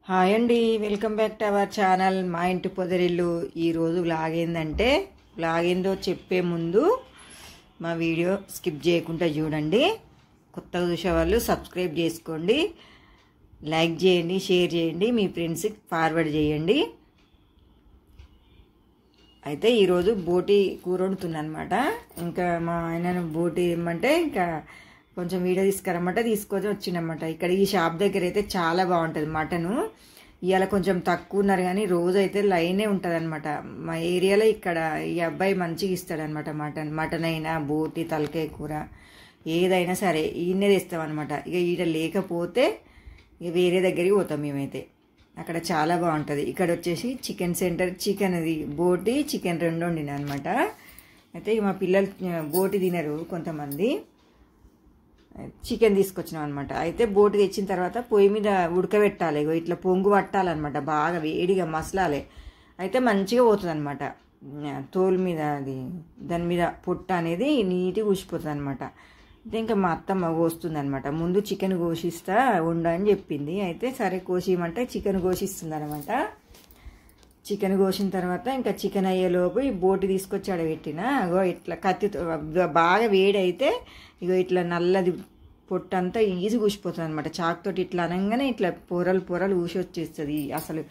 Hi అండి, welcome back to our channel మా ఇంటి పొదరిల్లు. ఈరోజు వ్లాగ్ ఏంటంటే, వ్లాగ్ ఏందో చెప్పే ముందు మా వీడియో స్కిప్ చేయకుండా చూడండి. కొత్తగా చూసే వాళ్ళు సబ్స్క్రైబ్ చేసుకోండి, లైక్ చేయండి, షేర్ చేయండి, మీ ఫ్రెండ్స్కి ఫార్వర్డ్ చేయండి. అయితే ఈరోజు బోటి కూర వండుతుందనమాట. ఇంకా మా ఆయన బోటి ఏమంటే ఇంకా కొంచెం వీడియో తీసుకురమ్మంటే తీసుకొని వచ్చిందన్నమాట. ఇక్కడ ఈ షాప్ దగ్గర అయితే చాలా బాగుంటుంది మటను. ఇవాళ కొంచెం తక్కువ ఉన్నారు కానీ రోజు అయితే లైనే ఉంటుంది అనమాట. మా ఏరియాలో ఇక్కడ ఈ అబ్బాయి మంచిగా ఇస్తాడనమాట. మటన్ అయినా బోటి తలకాయ కూర ఏదైనా సరే ఈయనే తెస్తామన్నమాట. ఇక ఈడ లేకపోతే ఇక వేరే దగ్గరికి పోతాం మేమైతే. అక్కడ చాలా బాగుంటుంది. ఇక్కడ వచ్చేసి చికెన్ సెంటర్, చికెన్ అది బోటి చికెన్ రెండు వండినా అనమాట. అయితే ఇక మా పిల్లలు బోటి తినరు కొంతమంది, చికెన్ తీసుకొచ్చినాం అనమాట. అయితే బోటి తెచ్చిన తర్వాత పొయ్యి మీద ఉడకబెట్టాలి, ఇట్లా పొంగు పట్టాలన్నమాట, బాగా వేడిగా మసలాలి. అయితే మంచిగా పోతుంది అనమాట. తోలు మీద అది దాని మీద పొట్ట అనేది నీట్గా ఊసిపోతుంది అనమాట. అయితే ఇంకా మా అత్తమ్మ కోస్తుంది అనమాట. ముందు చికెన్ కోసిస్తా ఉండని చెప్పింది. అయితే సరే కోసిమంటే చికెన్ కోసిస్తుంది అనమాట. చికెన్ కోసిన తర్వాత ఇంకా చికెన్ అయ్యేలోపు ఈ బోటి తీసుకొచ్చి ఆడబెట్టిన. అగో ఇట్లా కత్తితో బాగా వేడి అయితే ఇగో ఇట్లా నల్లది పొట్టంతా ఈజీగా ఊసిపోతుంది అనమాట. చాకుతోటి ఇట్లా అనగానే ఇట్లా పొరలు పొరలు ఊసి వచ్చేస్తుంది. అసలు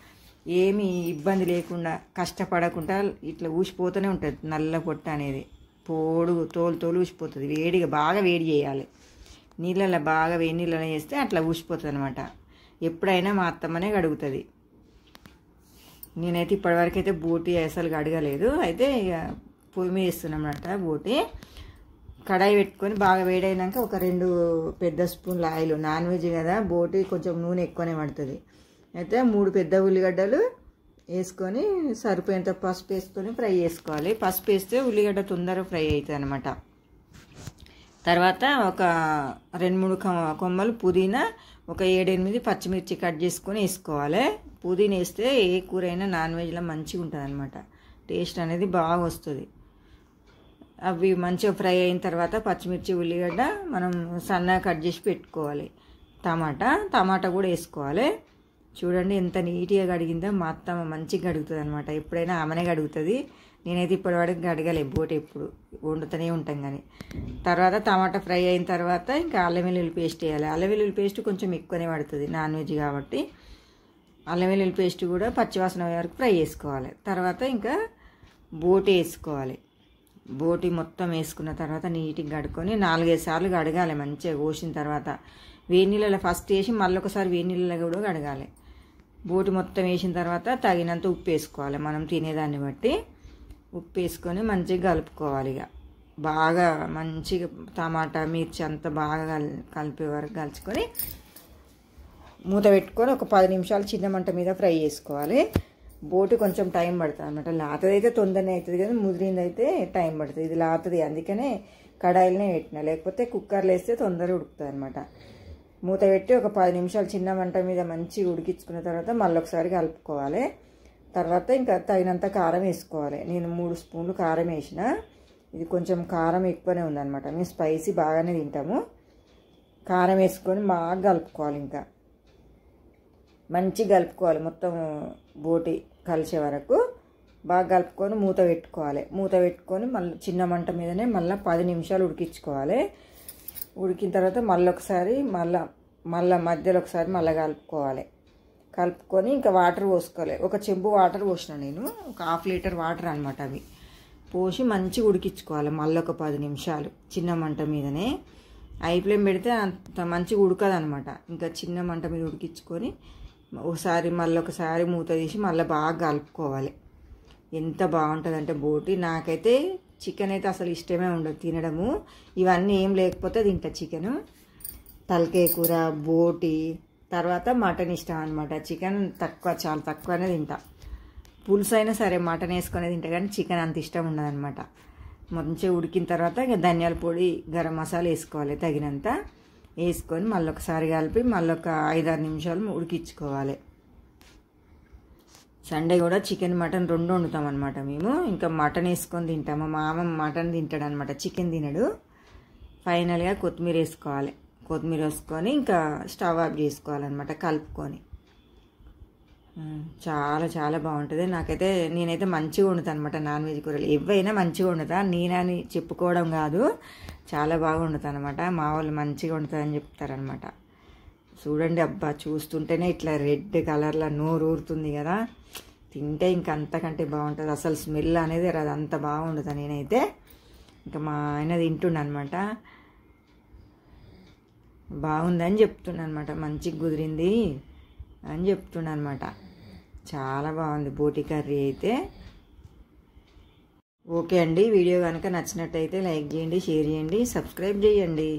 ఏమీ ఇబ్బంది లేకుండా కష్టపడకుండా ఇట్లా ఊసిపోతూనే ఉంటుంది నల్ల పొట్ట అనేది. తోలు ఊసిపోతుంది. వేడిగా బాగా వేడి చేయాలి, నీళ్ళలో బాగా వేడి నీళ్ళలో చేస్తే అట్లా ఊసిపోతుంది అనమాట. ఎప్పుడైనా మా అత్తమ్మనే కడుగుతుంది. నేనైతే ఇప్పటివరకు అయితే బోటి అసలు కడగలేదు. అయితే ఇక పొయ్యి మీద వేస్తున్నాం అన్నమాట. బోటి కడాయి పెట్టుకొని బాగా వేడైనాక ఒక 2 పెద్ద స్పూన్ల ఆయిల్, నాన్ వెజ్ కదా బోటి కొంచెం నూనె ఎక్కువనే పడుతుంది. అయితే 3 పెద్ద ఉల్లిగడ్డలు వేసుకొని సరిపోయేంత పసుపు వేసుకొని ఫ్రై చేసుకోవాలి. పసుపు వేస్తే ఉల్లిగడ్డ తొందరగా ఫ్రై అవుతుంది అనమాట. తర్వాత ఒక 2-3 కొమ్మలు పుదీనా, ఒక 7-8 పచ్చిమిర్చి కట్ చేసుకొని వేసుకోవాలి. పుదీనా వేస్తే ఏ కూర అయినా నాన్ వెజ్లో మంచిగా ఉంటుంది అనమాట. టేస్ట్ అనేది బాగా వస్తుంది. అవి మంచిగా ఫ్రై అయిన తర్వాత పచ్చిమిర్చి ఉల్లిగడ్డ మనం సన్నగా కట్ చేసి పెట్టుకోవాలి. టమాటా కూడా వేసుకోవాలి. చూడండి ఎంత నీట్గా కడిగిందో. మా అత్తమ్మ మంచిగా కడుగుతుంది అనమాట. ఎప్పుడైనా ఆమెనే కడుగుతుంది. నేనైతే ఇప్పటివరకు కడగలే బోటి, ఎప్పుడు వండుతూనే ఉంటాం కానీ. తర్వాత టమాటా ఫ్రై అయిన తర్వాత ఇంకా అల్లం వెల్లుల్లి పేస్ట్ వేయాలి. అల్లం వెల్లుల్లి పేస్ట్ కొంచెం ఎక్కువనే పడుతుంది నాన్ వెజ్ కాబట్టి. అల్లం వెల్లుల్లి పేస్ట్ కూడా పచ్చివాసన వరకు ఫ్రై చేసుకోవాలి. తర్వాత ఇంకా బోటి వేసుకోవాలి. బోటి మొత్తం వేసుకున్న తర్వాత నీట్గా కడుక్కొని 4-5 సార్లు కడగాలి మంచిగా. కోసిన తర్వాత వేడి నీళ్ళలో ఫస్ట్ వేసి మళ్ళీ ఒకసారి వేడి నీళ్ళలో కూడా కడగాలి. బోటి మొత్తం వేసిన తర్వాత తగినంత ఉప్పు వేసుకోవాలి. మనం తినేదాన్ని బట్టి ఉప్పు వేసుకొని మంచిగా కలుపుకోవాలి. ఇక బాగా మంచిగా టమాటా మిర్చి అంతా బాగా కలిపే వరకు కలుపుకొని మూత పెట్టుకొని ఒక 10 నిమిషాలు చిన్న మంట మీద ఫ్రై చేసుకోవాలి. బోటి కొంచెం టైం పడుతుంది అనమాట. లాతది అయితే తొందరనే అవుతుంది కానీ ముదిరింది అయితే టైం పడుతుంది. ఇది లాతది, అందుకనే కడాయిలనే పెట్టిన, లేకపోతే కుక్కర్లో వేస్తే తొందరగా ఉడుకుతుంది అనమాట. మూత పెట్టి ఒక 10 నిమిషాలు చిన్న మంట మీద మంచిగా ఉడికించుకున్న తర్వాత మళ్ళీ ఒకసారి కలుపుకోవాలి. తర్వాత ఇంకా తగినంత కారం వేసుకోవాలి. నేను 3 స్పూన్లు కారం వేసిన. ఇది కొంచెం కారం ఎక్కువనే ఉందన్నమాట. మేము స్పైసీ బాగానే తింటాము. కారం వేసుకొని బాగా కలుపుకోవాలి. ఇంకా మంచిగా కలుపుకోవాలి. మొత్తం బోటి కలిసే వరకు బాగా కలుపుకొని మూత పెట్టుకోవాలి. మూత పెట్టుకొని మళ్ళీ చిన్న మంట మీదనే మళ్ళీ 10 నిమిషాలు ఉడికించుకోవాలి. ఉడికిన తర్వాత మళ్ళీ మధ్యలో ఒకసారి మళ్ళీ కలుపుకోవాలి. కలుపుకొని ఇంకా వాటర్ పోసుకోవాలి. ఒక చెంబు వాటర్ పోసిన నేను, ఒక 1/2 లీటర్ వాటర్ అనమాట. అవి పోసి మంచిగా ఉడికించుకోవాలి. మళ్ళీ ఒక 10 నిమిషాలు చిన్న మంట మీదనే. హై ఫ్లేమ్ పెడితే అంత మంచిగా ఉడకదు అనమాట. ఇంకా చిన్న మంట మీద ఉడికించుకొని మళ్ళీ ఒకసారి మూత తీసి మళ్ళీ బాగా కలుపుకోవాలి. ఎంత బాగుంటుందంటే బోటి. నాకైతే చికెన్ అయితే అసలు ఇష్టమే ఉండదు తినడము. ఇవన్నీ ఏం లేకపోతే తింటా చికెను. తలకాయ కూర, బోటి, తర్వాత మటన్ ఇష్టం అనమాట. చికెన్ తక్కువ, చాలా తక్కువనే తింటా. పులుసు అయినా సరే మటన్ వేసుకొని తింటా కానీ చికెన్ అంత ఇష్టం ఉండదన్నమాట. మంచిగా ఉడికిన తర్వాత ఇక ధనియాల పొడి, గరం మసాలా వేసుకోవాలి తగినంత. వేసుకొని మళ్ళీ ఒకసారి కలిపి మళ్ళీ ఒక 5-6 నిమిషాలు ఉడికించుకోవాలి. సండే కూడా చికెన్ మటన్ రెండు వండుతాం అనమాట మేము. ఇంకా మటన్ వేసుకొని తింటాము. మా మామ మటన్ తింటాడు అనమాట, చికెన్ తినడు. ఫైనల్గా కొత్తిమీర వేసుకోవాలి. కొత్తిమీర వేసుకొని ఇంకా స్టవ్ ఆఫ్ చేసుకోవాలన్నమాట కలుపుకొని. చాలా చాలా బాగుంటుంది. నాకైతే నేనైతే మంచిగా వండుతాను అనమాట నాన్ వెజ్ కూరలు. ఎవైనా మంచిగా వండుతా, నేనని చెప్పుకోవడం కాదు, చాలా బాగా వండుతాను అనమాట. మా వాళ్ళు మంచిగా వండుతారని చెప్తారనమాట. చూడండి అబ్బా, చూస్తుంటేనే ఇట్లా రెడ్ కలర్లో నోరు ఊరుతుంది కదా, తింటే ఇంకా అంతకంటే బాగుంటుంది. అసలు స్మెల్ అనేది అది అంత బాగా వండుతాను నేనైతే. ఇంకా మా ఆయన తింటుండ అనమాట, బాగుందని చెప్తుండ అనమాట, మంచిగా కుదిరింది అని చెప్తుండ అనమాట. చాలా బాగుంది బోటి కర్రీ అయితే. ఓకే అండి, వీడియో కనుక నచ్చినట్టయితే లైక్ చేయండి, షేర్ చేయండి, సబ్స్క్రైబ్ చేయండి.